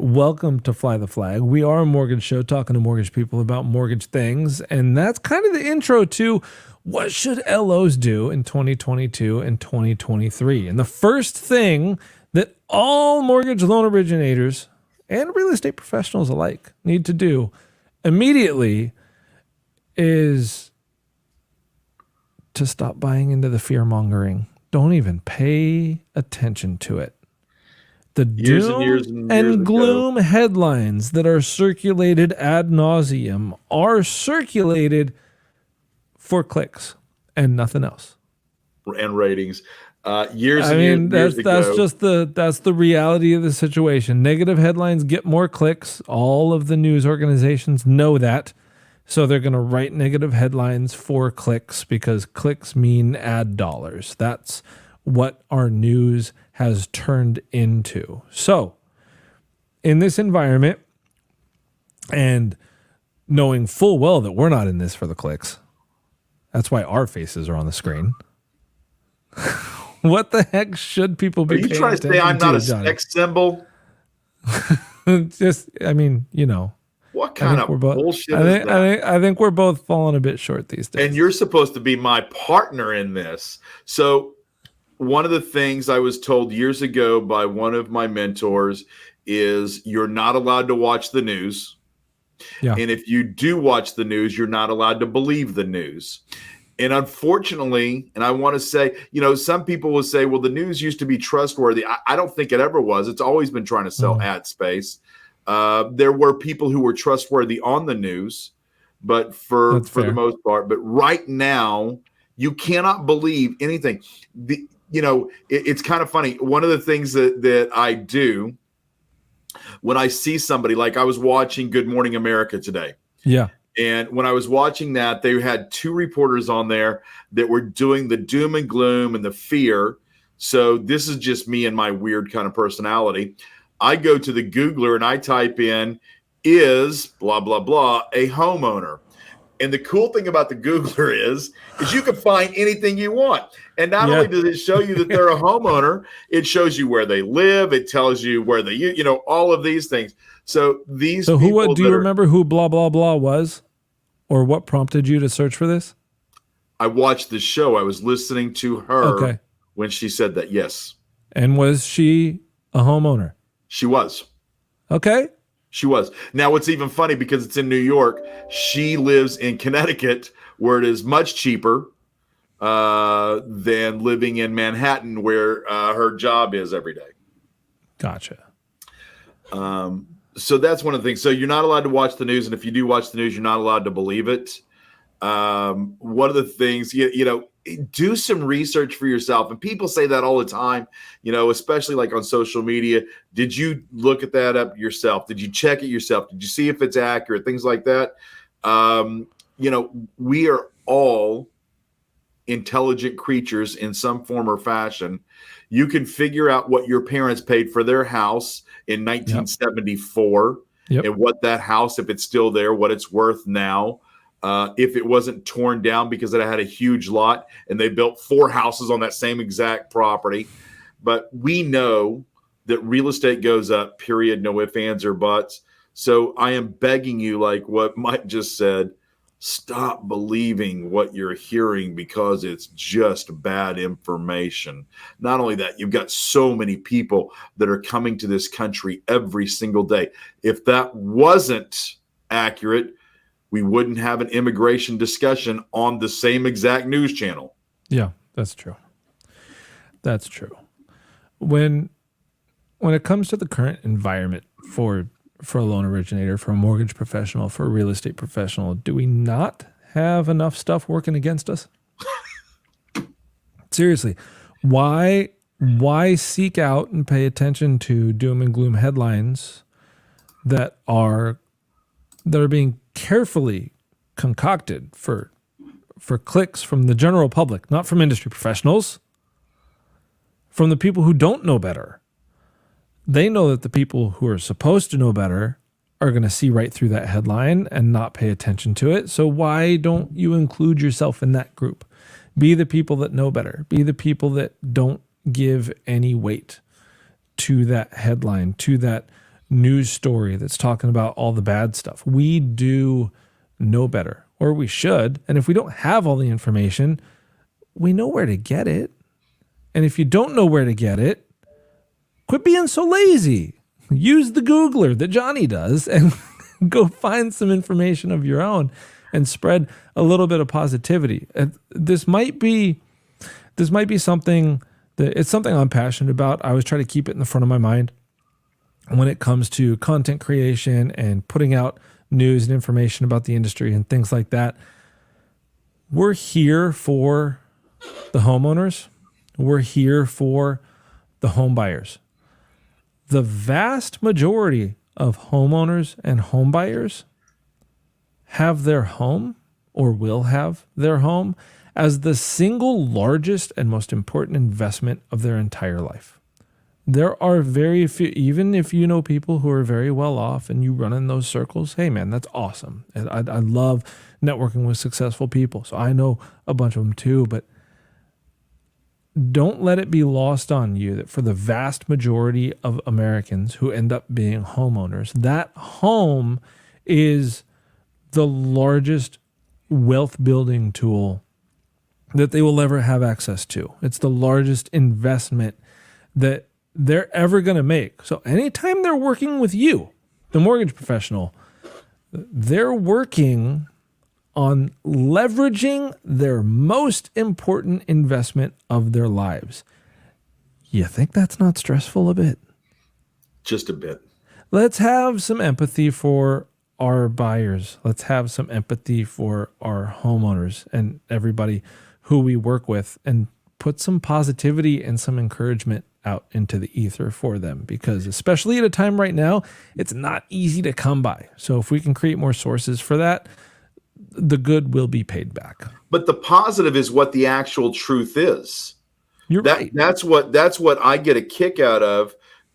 welcome to Fly the Flag. We are a mortgage show talking to mortgage people about mortgage things. And that's kind of the intro to what should LOs do in 2022 and 2023. And the first thing that all mortgage loan originators and real estate professionals alike need to do immediately is to stop buying into the fear mongering. Don't even pay attention to it. The doom and gloom headlines that are circulated ad nauseum are circulated for clicks and nothing else. And ratings. Years I mean, that's just the reality of the situation. Negative headlines get more clicks. All of the news organizations know that. So they're going to write negative headlines for clicks because clicks mean ad dollars. That's what our news has turned into. So in this environment, and knowing full well that we're not in this for the clicks, that's why our faces are on the screen. What the heck should people be? Are you trying to say I'm not a sex symbol? Just, I mean, you know. What kind of bullshit is that? I think we're both falling a bit short these days. And you're supposed to be my partner in this. So one of the things I was told years ago by one of my mentors is you're not allowed to watch the news. Yeah. And if you do watch the news, you're not allowed to believe the news. And unfortunately, and I want to say, you know, some people will say, well, the news used to be trustworthy. I don't think it ever was. It's always been trying to sell ad space. There were people who were trustworthy on the news, but for the most part. But right now, you cannot believe anything. It's kind of funny. One of the things that I do when I see somebody, like I was watching Good Morning America today. Yeah. And when I was watching that, they had two reporters on there that were doing the doom and gloom and the fear. So this is just me and my weird kind of personality. I go to the Googler and I type in, is blah, blah, blah, a homeowner? And the cool thing about the Googler is you can find anything you want. And not only does it show you that they're a homeowner, it shows you where they live. It tells you where they, all of these things. So these. So do you remember who blah, blah, blah was? Or what prompted you to search for this? I watched the show. I was listening to her when she said that. Yes. And was she a homeowner? She was. Okay. She was. Now, what's even funny, because it's in New York, she lives in Connecticut, where it is much cheaper than living in Manhattan, where her job is every day. Gotcha. So that's one of the things. So you're not allowed to watch the news. And if you do watch the news, you're not allowed to believe it. One of the things, do some research for yourself. And people say that all the time, especially like on social media. Did you look at that up yourself? Did you check it yourself? Did you see if it's accurate? Things like that. We are all intelligent creatures in some form or fashion. You can figure out what your parents paid for their house in 1974 and what that house, if it's still there, what it's worth now. If it wasn't torn down because it had a huge lot and they built 4 houses on that same exact property. But we know that real estate goes up, period, no ifs, ands, or buts. So I am begging you, like what Mike just said, stop believing what you're hearing because it's just bad information. Not only that, you've got so many people that are coming to this country every single day. If that wasn't accurate, we wouldn't have an immigration discussion on the same exact news channel. Yeah, that's true. That's true. When it comes to the current environment for a loan originator, for a mortgage professional, for a real estate professional, do we not have enough stuff working against us? Seriously, why seek out and pay attention to doom and gloom headlines that are being carefully concocted for clicks from the general public, not from industry professionals, from the people who don't know better? They know that the people who are supposed to know better are going to see right through that headline and not pay attention to it. So why don't you include yourself in that group? Be the people that know better. Be the people that don't give any weight to that headline, to that news story that's talking about all the bad stuff. We do know better, or we should. And if we don't have all the information, we know where to get it. And if you don't know where to get it, quit being so lazy. Use the Googler that Jonny does and go find some information of your own and spread a little bit of positivity. This might be something that it's something I'm passionate about. I always try to keep it in the front of my mind when it comes to content creation and putting out news and information about the industry and things like that. We're here for the homeowners. We're here for the home buyers. The vast majority of homeowners and home buyers have their home, or will have their home, as the single largest and most important investment of their entire life. There are very few, even if you know people who are very well off and you run in those circles, hey man, that's awesome. And I love networking with successful people. So I know a bunch of them too, but don't let it be lost on you that for the vast majority of Americans who end up being homeowners, that home is the largest wealth building tool that they will ever have access to. It's the largest investment that they're ever going to make. So anytime they're working with you, the mortgage professional, they're working on leveraging their most important investment of their lives. You think that's not stressful a bit? Just a bit. Let's have some empathy for our buyers. Let's have some empathy for our homeowners and everybody who we work with, and put some positivity and some encouragement out into the ether for them, because especially at a time right now, it's not easy to come by. So if we can create more sources for that, the good will be paid back. But the positive is what the actual truth is. You're right. That's what I get a kick out of.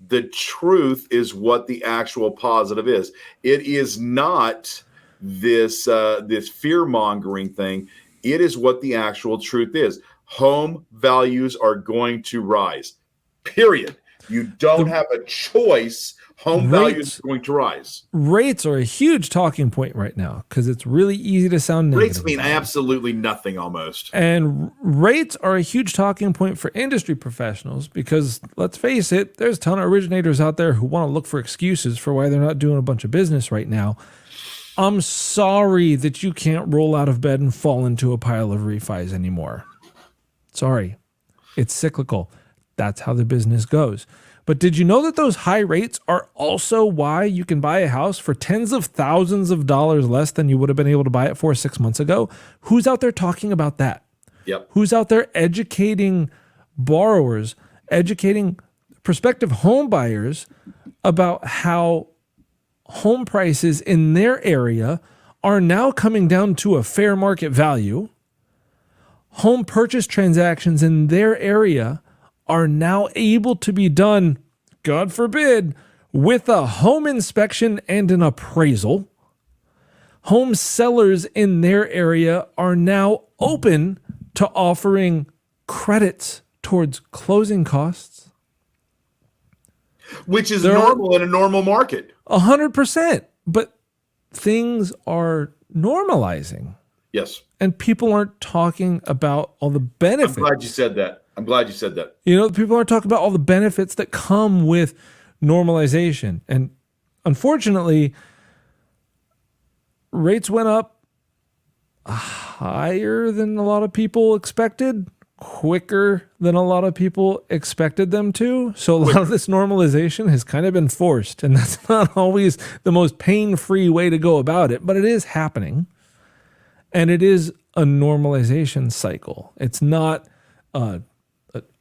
The truth is what the actual positive is. It is not this fear-mongering thing. It is what the actual truth is. Home values are going to rise. Period. You don't have a choice. Home values are going to rise. Rates are a huge talking point right now because it's really easy to sound negative. Rates mean absolutely nothing almost. And rates are a huge talking point for industry professionals because, let's face it, there's a ton of originators out there who want to look for excuses for why they're not doing a bunch of business right now. I'm sorry that you can't roll out of bed and fall into a pile of refis anymore. Sorry. It's cyclical. That's how the business goes. But did you know that those high rates are also why you can buy a house for tens of thousands of dollars less than you would have been able to buy it for 6 months ago? Who's out there talking about that? Yep. Who's out there educating borrowers, educating prospective home buyers about how home prices in their area are now coming down to a fair market value? Home purchase transactions in their area are now able to be done, God forbid, with a home inspection and an appraisal. Home sellers in their area are now open to offering credits towards closing costs. Which is normal in a normal market. 100%. But things are normalizing. Yes. And people aren't talking about all the benefits. I'm glad you said that. You know, people aren't talking about all the benefits that come with normalization. And unfortunately, rates went up higher than a lot of people expected, quicker than a lot of people expected them to. So a lot of this normalization has kind of been forced. And that's not always the most pain-free way to go about it, but it is happening. And it is a normalization cycle. It's not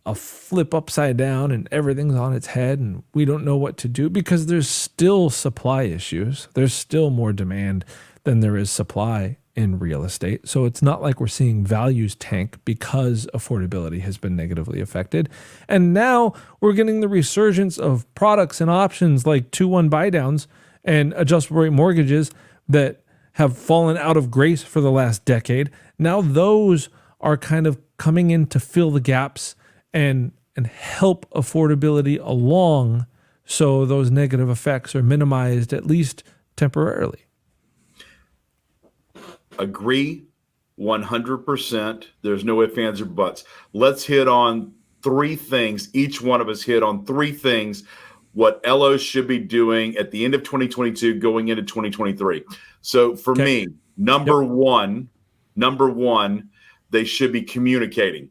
a flip upside down and everything's on its head and we don't know what to do, because there's still supply issues. There's still more demand than there is supply in real estate. So it's not like we're seeing values tank because affordability has been negatively affected. And now we're getting the resurgence of products and options like 2-1 buy downs and adjustable rate mortgages that have fallen out of grace for the last decade. Now those are kind of coming in to fill the gaps and help affordability along so those negative effects are minimized, at least temporarily. Agree 100%. There's no ifs, ands, or buts. Let's hit on three things. Each one of us hit on three things what LOs should be doing at the end of 2022 going into 2023. So for me, number one, they should be communicating.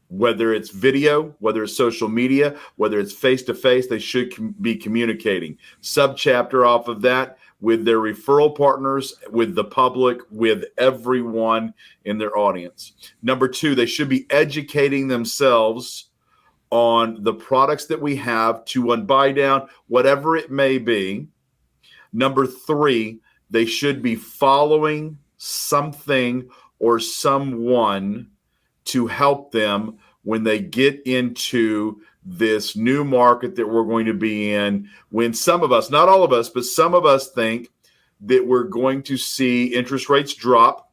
Whether it's video, whether it's social media, whether it's face-to-face, they should be communicating. Subchapter off of that, with their referral partners, with the public, with everyone in their audience. Number two, they should be educating themselves on the products that we have to buy down, whatever it may be. Number three, they should be following something or someone to help them when they get into this new market that we're going to be in, when some of us, not all of us, but some of us think that we're going to see interest rates drop.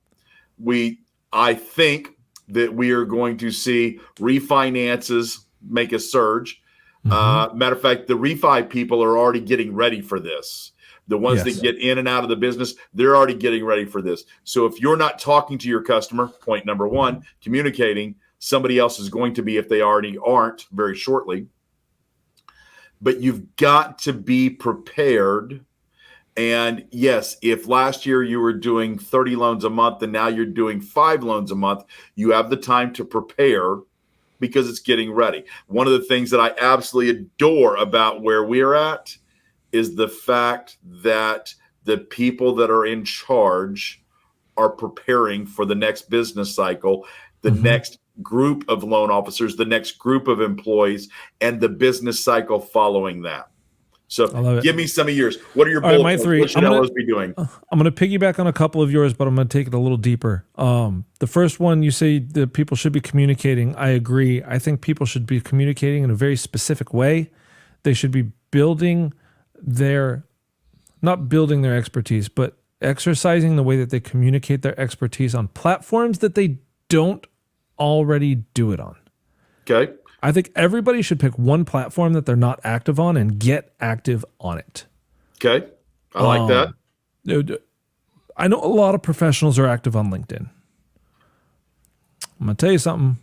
I think that we are going to see refinances make a surge. Matter of fact, the refi people are already getting ready for this. The ones that get in and out of the business, they're already getting ready for this. So if you're not talking to your customer, point number one, communicating, somebody else is going to be if they already aren't very shortly. But you've got to be prepared. And yes, if last year you were doing 30 loans a month and now you're doing 5 loans a month, you have the time to prepare because it's getting ready. One of the things that I absolutely adore about where we're at is the fact that the people that are in charge are preparing for the next business cycle, the next group of loan officers, the next group of employees, and the business cycle following that. So give me some of yours. What are your bullet points? What should LOs be doing? I'm going to piggyback on a couple of yours, but I'm going to take it a little deeper. The first one, you say that people should be communicating. I agree. I think people should be communicating in a very specific way. They should be not building their expertise, but exercising the way that they communicate their expertise on platforms that they don't already do it on. Okay. I think everybody should pick one platform that they're not active on and get active on it. Okay. I like that. I know a lot of professionals are active on LinkedIn. I'm going to tell you something.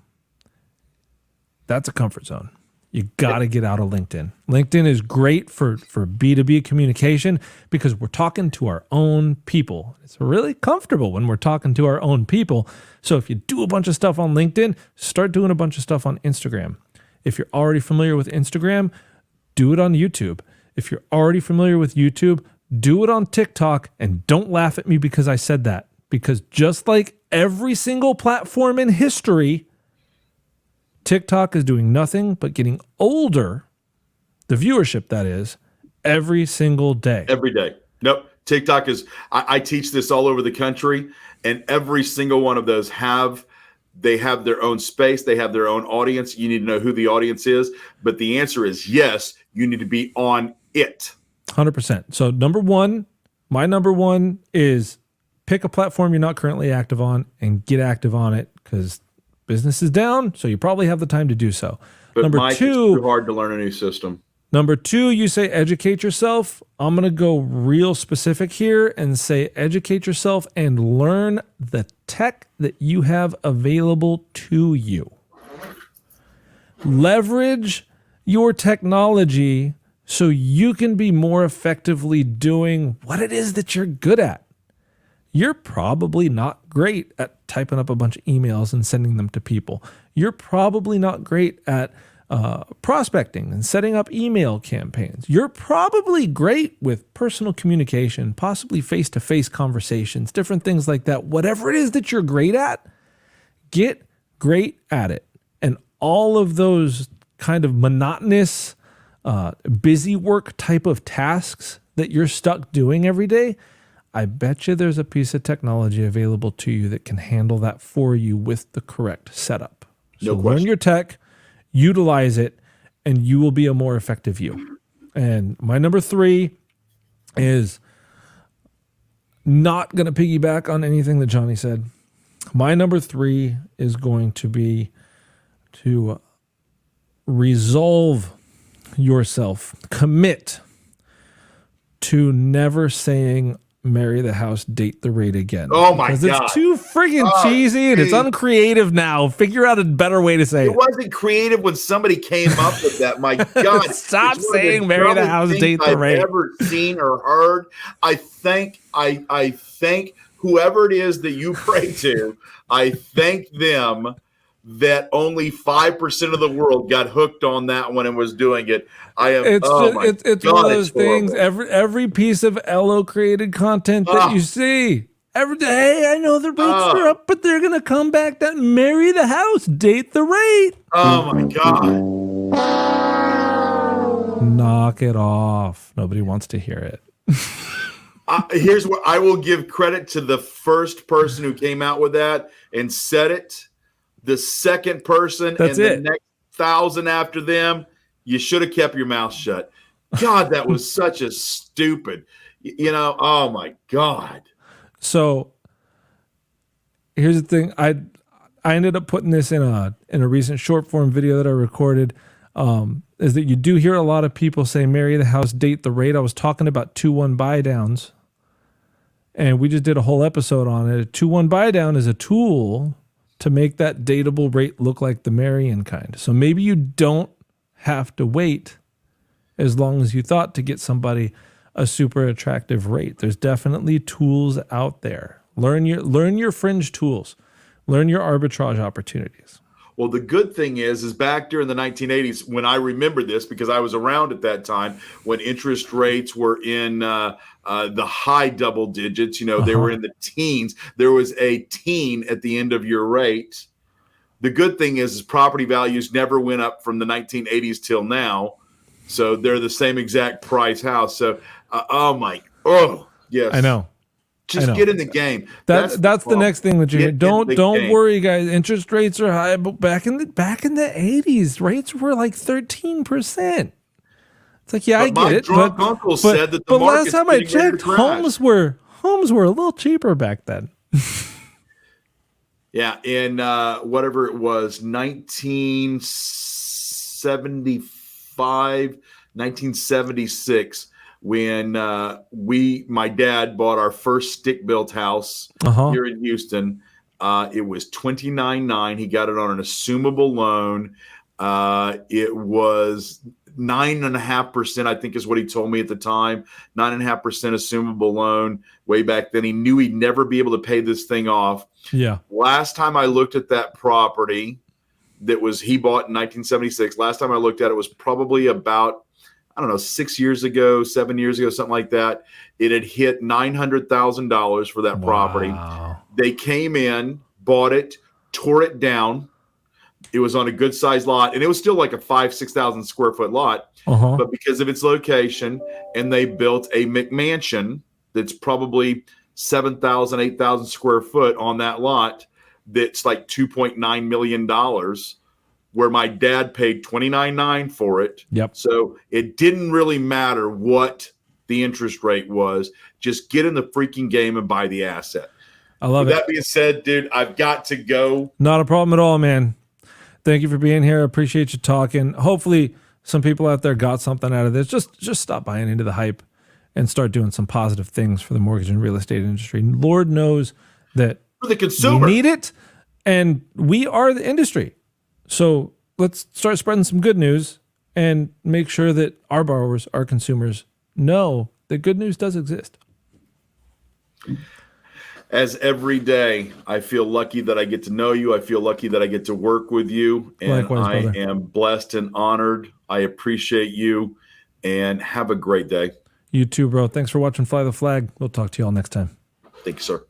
That's a comfort zone. You got to get out of LinkedIn. LinkedIn is great for B2B communication because we're talking to our own people. It's really comfortable when we're talking to our own people. So if you do a bunch of stuff on LinkedIn, start doing a bunch of stuff on Instagram. If you're already familiar with Instagram, do it on YouTube. If you're already familiar with YouTube, do it on TikTok. And don't laugh at me because I said that. Because just like every single platform in history, TikTok is doing nothing but getting older, the viewership that is, every single day. Every day. Nope. TikTok is, I teach this all over the country, and every single one of those have their own space. They have their own audience. You need to know who the audience is. But the answer is yes, you need to be on it. 100%. So my number one is pick a platform you're not currently active on and get active on it because business is down, so you probably have the time to do so. But number Mike, it's too hard to learn a new system. Number two, you say educate yourself. I'm going to go real specific here and say educate yourself and learn the tech that you have available to you. Leverage your technology so you can be more effectively doing what it is that you're good at. You're probably not great at typing up a bunch of emails and sending them to people. You're probably not great at prospecting and setting up email campaigns. You're probably great with personal communication, possibly face-to-face conversations, different things like that. Whatever it is that you're great at, get great at it. And all of those kind of monotonous, busy work type of tasks that you're stuck doing every day, I bet you there's a piece of technology available to you that can handle that for you with the correct setup. So learn your tech, utilize it, and you will be a more effective you. And my number three is not going to piggyback on anything that Jonny said. My number three is going to be to resolve yourself, commit to never saying marry the house, date the rate again. Oh my because God. It's too friggin' cheesy and it's uncreative now. Figure out a better way to say it. It wasn't creative when somebody came up with that. My God. Stop saying marry the house, date the rate. I've ever seen or heard. I thank whoever it is that you pray to, I thank them that only 5% of the world got hooked on that one and was doing it. It's one of those things. Every piece of LO created content that you see every day. I know the rates are up, but they're gonna come back down. Marry the house, date the rate. Oh my God! Knock it off. Nobody wants to hear it. Here's what I will give credit to: the first person who came out with that and said it. The second person the next 1,000 after them, you should have kept your mouth shut. God, that was such a stupid, oh my God. So here's the thing. I ended up putting this in a recent short form video that I recorded, is that you do hear a lot of people say marry the house, date the rate. I was talking about 2-1 buy downs, and we just did a whole episode on it. A 2-1 buy down is a tool to make that dateable rate look like the marrying kind. So maybe you don't have to wait as long as you thought to get somebody a super attractive rate. There's definitely tools out there. Learn your fringe tools. Learn your arbitrage opportunities. Well, the good thing is back during the 1980s, when I remember this, because I was around at that time, when interest rates were in the high double digits, they were in the teens. There was a teen at the end of your rate. The good thing is property values never went up from the 1980s till now. So they're the same exact price house. So, yes. I know. Just get in the game. That's the next thing that you hear. Don't worry, guys. Interest rates are high, but back in the 80s, rates were like 13%. It's like, I get it. My drunk uncle said that the last time I checked, homes were a little cheaper back then. Yeah, in whatever it was, 1975, 1976. When my dad bought our first stick-built house here in Houston, it was $29,900. He got it on an assumable loan. It was 9.5%, I think is what he told me at the time. 9.5% assumable loan way back then. He knew he'd never be able to pay this thing off. Yeah. Last time I looked at that property he bought in 1976, last time I looked at it was probably about 6 years ago, 7 years ago, something like that. It had hit $900,000 for that property. They came in, bought it, tore it down. It was on a good sized lot, and it was still like a 5,000-6,000 square foot lot. But because of its location, and they built a McMansion that's probably 7,000, 8,000 square foot on that lot. That's like $2.9 million. Where my dad paid $29,900 for it. Yep. So it didn't really matter what the interest rate was. Just get in the freaking game and buy the asset. I love it. With that being said, dude, I've got to go. Not a problem at all, man. Thank you for being here. I appreciate you talking. Hopefully some people out there got something out of this. Just stop buying into the hype and start doing some positive things for the mortgage and real estate industry. Lord knows that for the consumer, we need it, and we are the industry. So let's start spreading some good news and make sure that our borrowers, our consumers, know that good news does exist. As every day, I feel lucky that I get to know you. I feel lucky that I get to work with you. And likewise, brother. I am blessed and honored. I appreciate you, and have a great day. You too, bro. Thanks for watching Fly the Flag. We'll talk to you all next time. Thank you, sir.